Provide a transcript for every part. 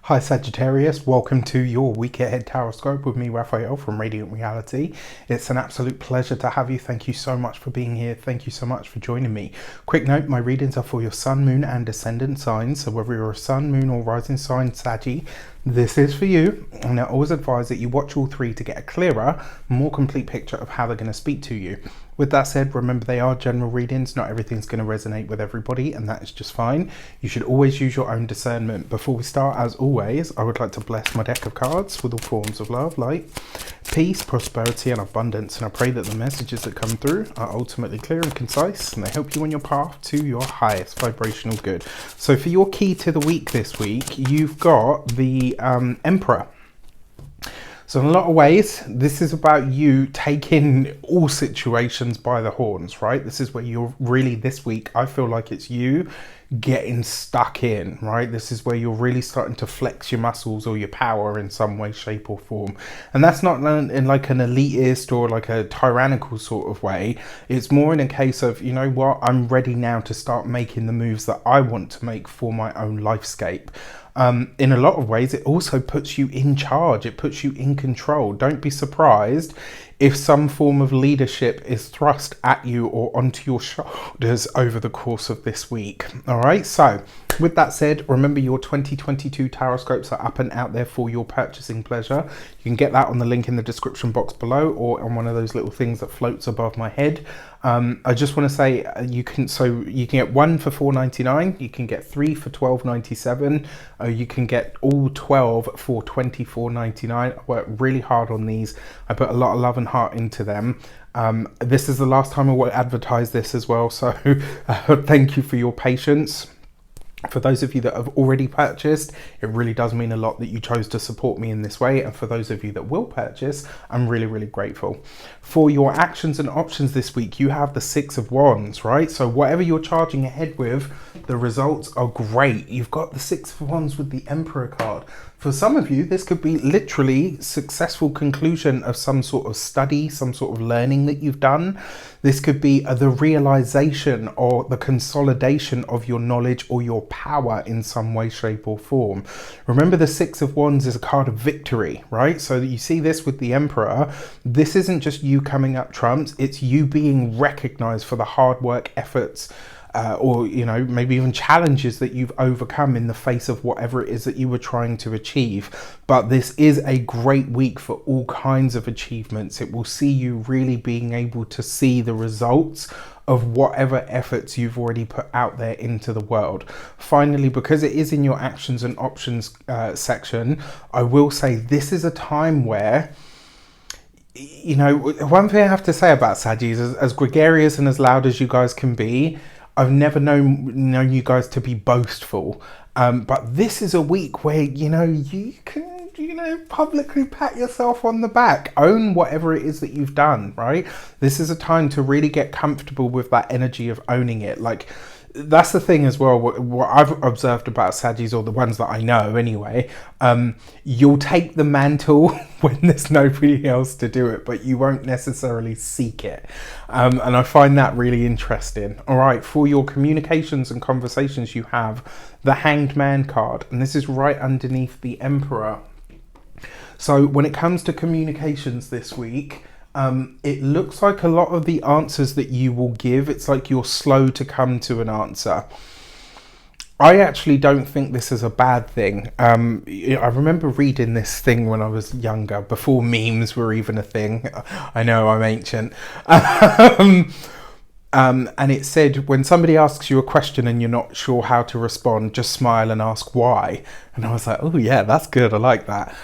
Hi Sagittarius, welcome to your week ahead tarot scope with me, Raphael from Radiant Reality. It's an absolute pleasure to have you. Thank you so much for being here. Thank you so much for joining me. Quick note, my readings are for your sun, moon and ascendant signs. So whether you're a sun, moon or rising sign Saggy, this is for you. And I always advise that you watch all three to get a clearer, more complete picture of how they're going to speak to you. With that said, remember they are general readings. Not everything's going to resonate with everybody, and that is just fine. You should always use your own discernment. Before we start, as always, I would like to bless my deck of cards with all forms of love, light, peace, prosperity and abundance. And I pray that the messages that come through are ultimately clear and concise, and they help you on your path to your highest vibrational good. So for your key to the week this week, you've got the Emperor. So in a lot of ways, this is about you taking all situations by the horns, right? This is where you're really, this week, I feel like it's you getting stuck in, right? This is where you're really starting to flex your muscles or your power in some way, shape or form. And that's not in like an elitist or like a tyrannical sort of way. It's more in a case of, you know what, I'm ready now to start making the moves that I want to make for my own lifescape. In a lot of ways, it also puts you in charge. It puts you in control. Don't be surprised if some form of leadership is thrust at you or onto your shoulders over the course of this week. All right. So with that said, remember your 2022 tarot scopes are up and out there for your purchasing pleasure. You can get that on the link in the description box below or on one of those little things that floats above my head. I just want to say you can get one for $4.99, you can get three for $12.97, you can get all 12 for $24.99. I worked really hard on these. I put a lot of love and heart into them. This is the last time I will advertise this as well, so thank you for your patience. For those of you that have already purchased, it really does mean a lot that you chose to support me in this way. And for those of you that will purchase, I'm really, really grateful. For your actions and options this week, you have the Six of Wands, right? So whatever you're charging ahead with, the results are great. You've got the Six of Wands with the Emperor card. For some of you, this could be literally successful conclusion of some sort of study, some sort of learning that you've done. This could be the realization or the consolidation of your knowledge or your power in some way, shape or form. Remember, the Six of Wands is a card of victory, right? So you see this with the Emperor. This isn't just you coming up trumps. It's you being recognized for the hard work, efforts, or, you know, maybe even challenges that you've overcome in the face of whatever it is that you were trying to achieve. But this is a great week for all kinds of achievements. It will see you really being able to see the results of whatever efforts you've already put out there into the world. Finally, because it is in your actions and options section, I will say this is a time where, you know, one thing I have to say about Saggies, as gregarious and as loud as you guys can be, I've never known you guys to be boastful, but this is a week where, you know, you can, you know, publicly pat yourself on the back, own whatever it is that you've done, right? This is a time to really get comfortable with that energy of owning it. Like, that's the thing as well, what I've observed about Saggies, or the ones that I know anyway, you'll take the mantle when there's nobody else to do it, but you won't necessarily seek it. And I find that really interesting. All right, for your communications and conversations, you have the Hanged Man card, and this is right underneath the Emperor. So when it comes to communications this week, it looks like a lot of the answers that you will give, it's like you're slow to come to an answer. I actually don't think this is a bad thing. I remember reading this thing when I was younger, before memes were even a thing. I know, I'm ancient. And it said, when somebody asks you a question and you're not sure how to respond, just smile and ask why. And I was like, oh yeah, that's good. I like that.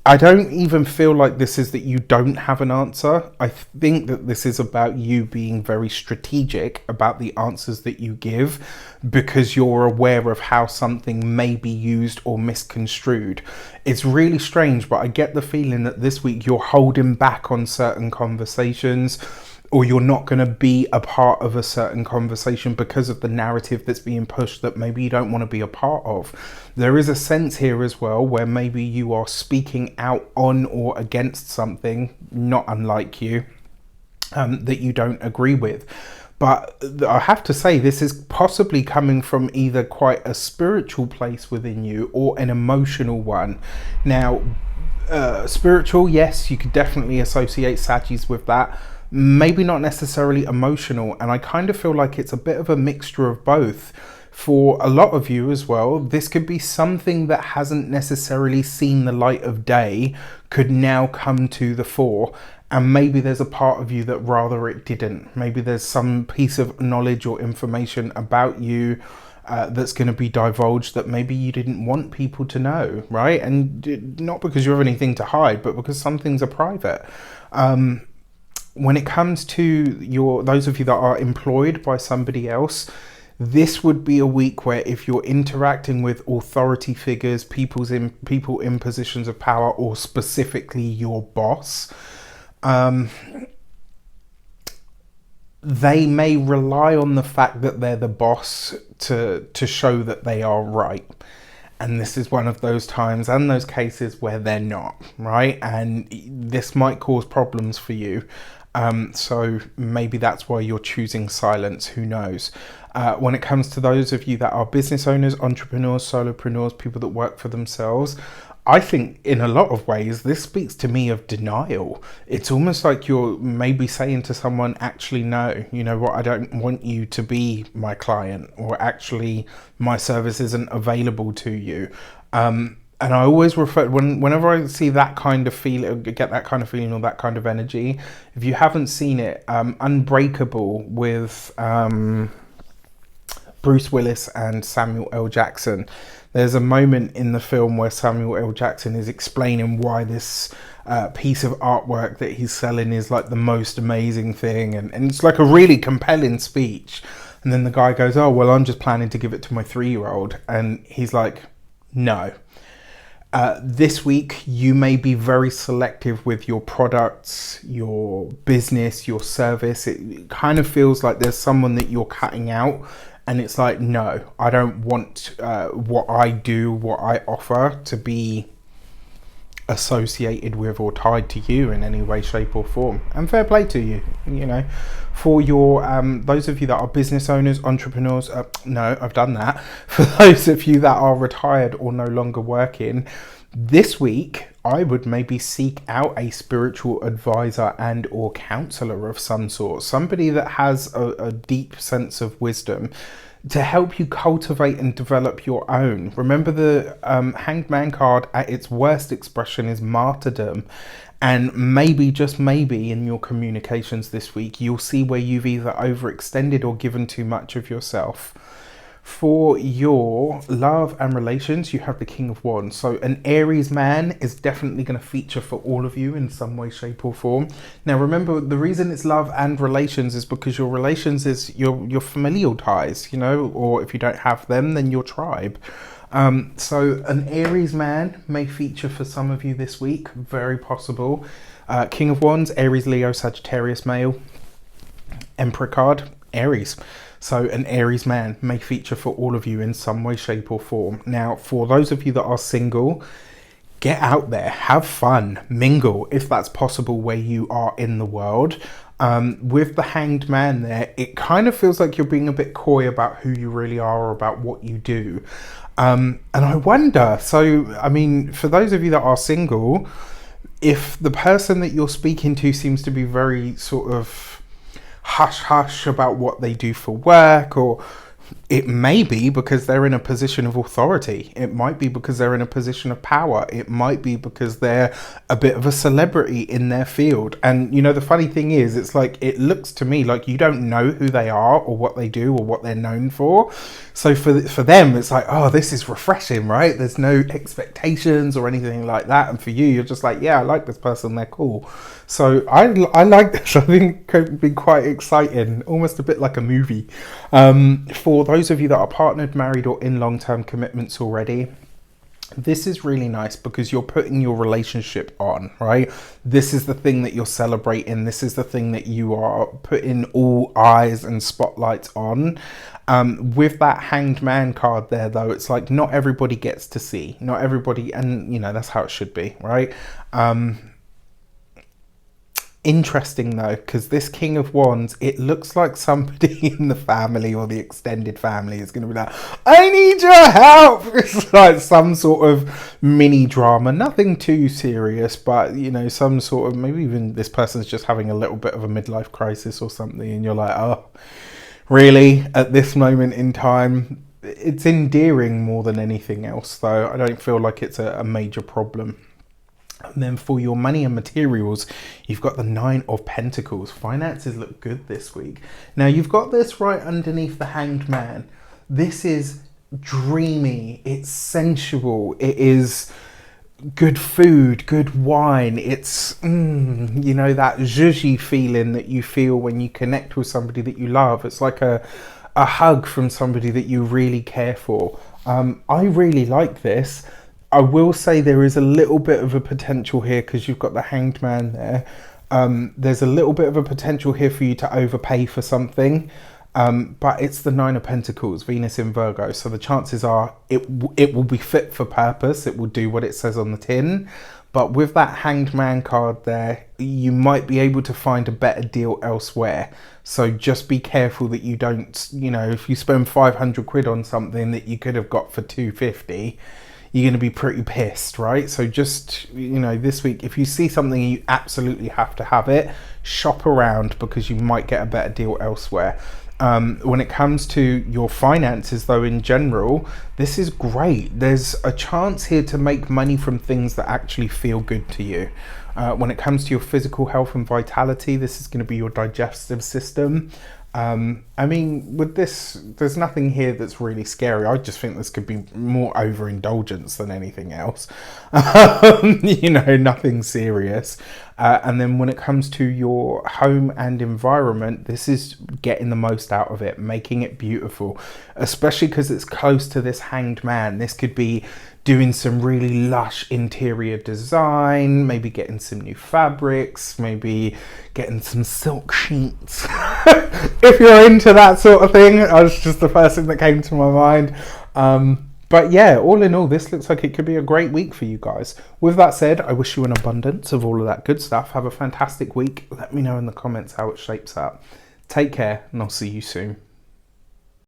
I don't even feel like this is that you don't have an answer. I think that this is about you being very strategic about the answers that you give, because you're aware of how something may be used or misconstrued. It's really strange, but I get the feeling that this week you're holding back on certain conversations, or you're not going to be a part of a certain conversation because of the narrative that's being pushed that maybe you don't want to be a part of. There is a sense here as well where maybe you are speaking out on or against something, not unlike you, that you don't agree with. But I have to say, this is possibly coming from either quite a spiritual place within you or an emotional one. Now, spiritual, yes, you could definitely associate Saggies with that. Maybe not necessarily emotional. And I kind of feel like it's a bit of a mixture of both. For a lot of you as well, this could be something that hasn't necessarily seen the light of day, could now come to the fore. And maybe there's a part of you that rather it didn't. Maybe there's some piece of knowledge or information about you that's going to be divulged that maybe you didn't want people to know, right? And not because you have anything to hide, but because some things are private. When it comes to those of you that are employed by somebody else, this would be a week where if you're interacting with authority figures, people in positions of power, or specifically your boss, they may rely on the fact that they're the boss to show that they are right. And this is one of those times and those cases where they're not, right? And this might cause problems for you. So maybe that's why you're choosing silence, who knows? When it comes to those of you that are business owners, entrepreneurs, solopreneurs, people that work for themselves, I think in a lot of ways, this speaks to me of denial. It's almost like you're maybe saying to someone, actually, no, you know what, I don't want you to be my client, or actually my service isn't available to you. And I always refer, whenever I see that kind of feeling, get that kind of feeling or that kind of energy, if you haven't seen it, Unbreakable with Bruce Willis and Samuel L. Jackson, there's a moment in the film where Samuel L. Jackson is explaining why this piece of artwork that he's selling is like the most amazing thing. And it's like a really compelling speech. And then the guy goes, oh, well, I'm just planning to give it to my 3-year-old. And he's like, no. This week, you may be very selective with your products, your business, your service. It kind of feels like there's someone that you're cutting out. And it's like, no, I don't want what I do, what I offer to be associated with or tied to you in any way, shape or form. And fair play to you, you know. For your those of you that are business owners, entrepreneurs, no, I've done that. For those of you that are retired or no longer working, this week, I would maybe seek out a spiritual advisor and or counselor of some sort, somebody that has a deep sense of wisdom to help you cultivate and develop your own. Remember, the Hanged Man card at its worst expression is martyrdom. And maybe, just maybe, in your communications this week, you'll see where you've either overextended or given too much of yourself. For your love and relations, you have the King of Wands. So an Aries man is definitely going to feature for all of you in some way, shape or form. Now, remember, the reason it's love and relations is because your relations is your familial ties, you know, or if you don't have them, then your tribe. So an Aries man may feature for some of you this week, very possible. King of Wands, Aries, Leo, Sagittarius male. Emperor card, Aries. So an Aries man may feature for all of you in some way, shape or form. Now, for those of you that are single, get out there, have fun, mingle if that's possible where you are in the world. With the Hanged Man there, it kind of feels like you're being a bit coy about who you really are or about what you do. And I wonder, so, I mean, for those of you that are single, if the person that you're speaking to seems to be very sort of hush about what they do for work, or it may be because they're in a position of authority. It might be because they're in a position of power. It might be because they're a bit of a celebrity in their field. And, you know, the funny thing is, it's like, it looks to me like you don't know who they are or what they do or what they're known for. So for them, it's like, oh, this is refreshing, right? There's no expectations or anything like that. And for you, you're just like, yeah, I like this person. They're cool. So I like this. I think it could be quite exciting, almost a bit like a movie. For those of you that are partnered, married or in long-term commitments already, this is really nice because you're putting your relationship on, right? This is the thing that you're celebrating. This is the thing that you are putting all eyes and spotlights on. With that Hanged Man card there, though, it's like not everybody gets to see. Not everybody, and, you know, that's how it should be, right? Interesting though, because this King of Wands, it looks like somebody in the family or the extended family is going to be like, I need your help. It's like some sort of mini drama, nothing too serious, but you know, some sort of, maybe even this person's just having a little bit of a midlife crisis or something, and you're like, oh, really? At this moment in time? It's endearing more than anything else, though. I don't feel like it's a major problem. And then for your money and materials, you've got the Nine of Pentacles. Finances look good this week. Now, you've got this right underneath the Hanged Man. This is dreamy. It's sensual. It is good food, good wine. It's, you know, that zhuzhy feeling that you feel when you connect with somebody that you love. It's like a hug from somebody that you really care for. I really like this. I will say there is a little bit of a potential here because you've got the Hanged Man there. There's a little bit of a potential here for you to overpay for something. But it's the Nine of Pentacles, Venus in Virgo. So the chances are it will be fit for purpose. It will do what it says on the tin. But with that Hanged Man card there, you might be able to find a better deal elsewhere. So just be careful that you don't, you know, if you spend 500 quid on something that you could have got for 250, you're going to be pretty pissed, right? So just, you know, this week, if you see something you absolutely have to have it, shop around because you might get a better deal elsewhere. When it comes to your finances, though, in general, this is great. There's a chance here to make money from things that actually feel good to you. When it comes to your physical health and vitality, this is going to be your digestive system. I mean, with this, there's nothing here that's really scary. I just think this could be more overindulgence than anything else. You know, nothing serious. And then when it comes to your home and environment, this is getting the most out of it, making it beautiful, especially because it's close to this Hanged Man. This could be doing some really lush interior design, maybe getting some new fabrics, maybe getting some silk sheets. If you're into that sort of thing, that's just the first thing that came to my mind. But yeah, all in all, this looks like it could be a great week for you guys. With that said, I wish you an abundance of all of that good stuff. Have a fantastic week. Let me know in the comments how it shapes up. Take care, and I'll see you soon.